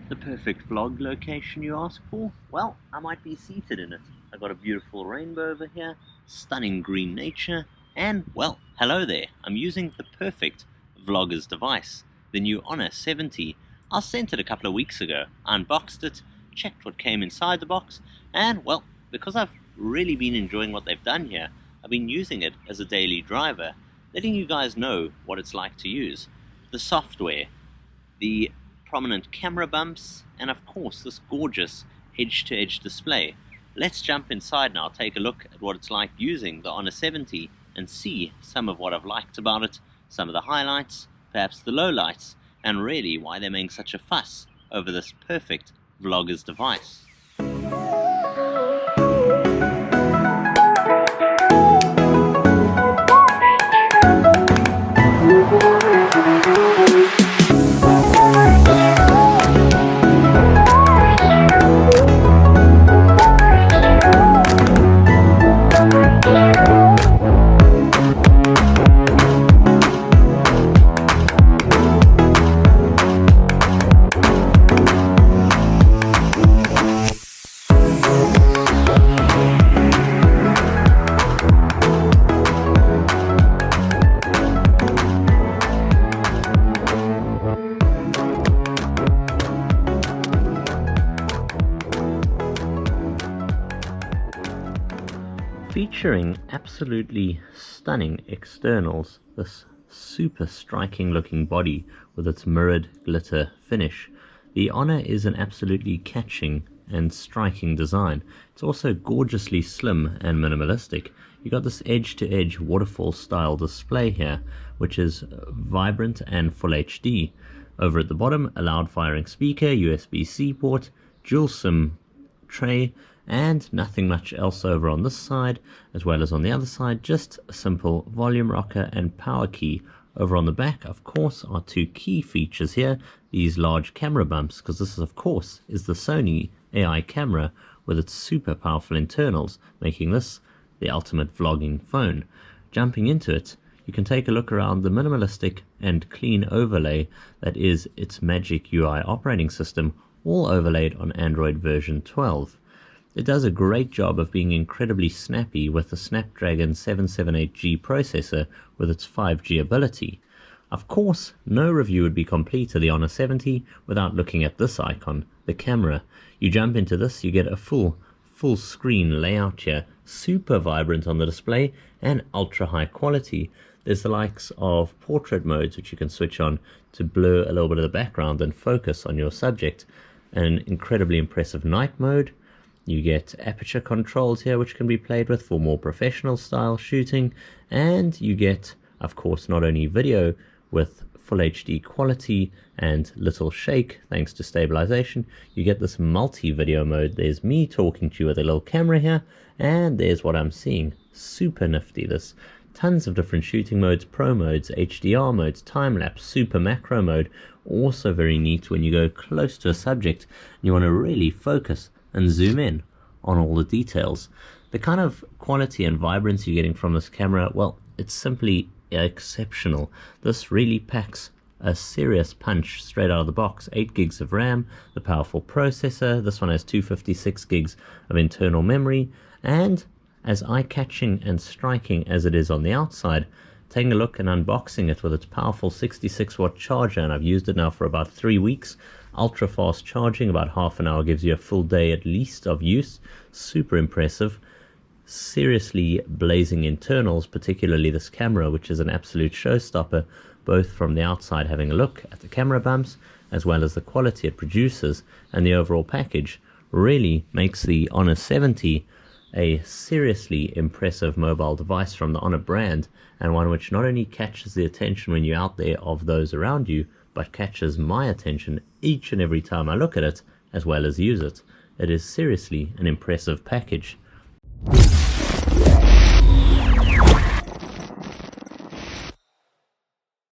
The perfect vlog location, you ask for? Well, I might be seated in it. I got a beautiful rainbow over here, stunning green nature, and, well, hello there. I'm using the perfect vlogger's device, the new Honor 70. I sent it a couple of weeks ago. I unboxed it, checked what came inside the box, and, well, because I've really been enjoying what they've done here, I've been using it as a daily driver, letting you guys know what it's like to use. The software, the prominent camera bumps, and of course this gorgeous edge-to-edge display. Let's jump inside now, take a look at what it's like using the Honor 70 and see some of what I've liked about it, some of the highlights, perhaps the lowlights, and really why they're making such a fuss over this perfect vlogger's device. Featuring absolutely stunning externals, this super striking looking body with its mirrored glitter finish, the Honor is an absolutely catching and striking design. It's also gorgeously slim and minimalistic. You got this edge-to-edge waterfall style display here, which is vibrant and full HD. Over at the bottom, a loud firing speaker, USB-C port, dual SIM tray, and nothing much else over on this side, as well as on the other side, just a simple volume rocker and power key. Over on the back, of course, are two key features here, these large camera bumps, because this, of course, is the Sony AI camera with its super powerful internals, making this the ultimate vlogging phone. Jumping into it, you can take a look around the minimalistic and clean overlay that is its Magic UI operating system, all overlaid on Android version 12. It does a great job of being incredibly snappy with the Snapdragon 778G processor with its 5G ability. Of course, no review would be complete of the Honor 70 without looking at this icon, the camera. You jump into this, you get a full screen layout here, super vibrant on the display and ultra high quality. There's the likes of portrait modes which you can switch on to blur a little bit of the background and focus on your subject. An incredibly impressive night mode. You get aperture controls here which can be played with for more professional style shooting, and you get, of course, not only video with full HD quality and little shake thanks to stabilization, you get this multi-video mode. There's me talking to you with a little camera here, and there's what I'm seeing. Super nifty this. Tons of different shooting modes, pro modes, HDR modes, time-lapse, super macro mode. Also very neat when you go close to a subject and you want to really focus and zoom in on all the details. The kind of quality and vibrancy you're getting from this camera, well, it's simply exceptional. This really packs a serious punch straight out of the box. 8 gigs of RAM, the powerful processor. This one has 256 gigs of internal memory, and as eye-catching and striking as it is on the outside, taking a look and unboxing it with its powerful 66-watt charger, and I've used it now for about 3 weeks. Ultrafast charging, about half an hour gives you a full day at least of use. Super impressive. Seriously blazing internals, particularly this camera, which is an absolute showstopper, both from the outside having a look at the camera bumps, as well as the quality it produces, and the overall package really makes the Honor 70 a seriously impressive mobile device from the Honor brand, and one which not only catches the attention when you're out there of those around you, but catches my attention each and every time I look at it, as well as use it. It is seriously an impressive package.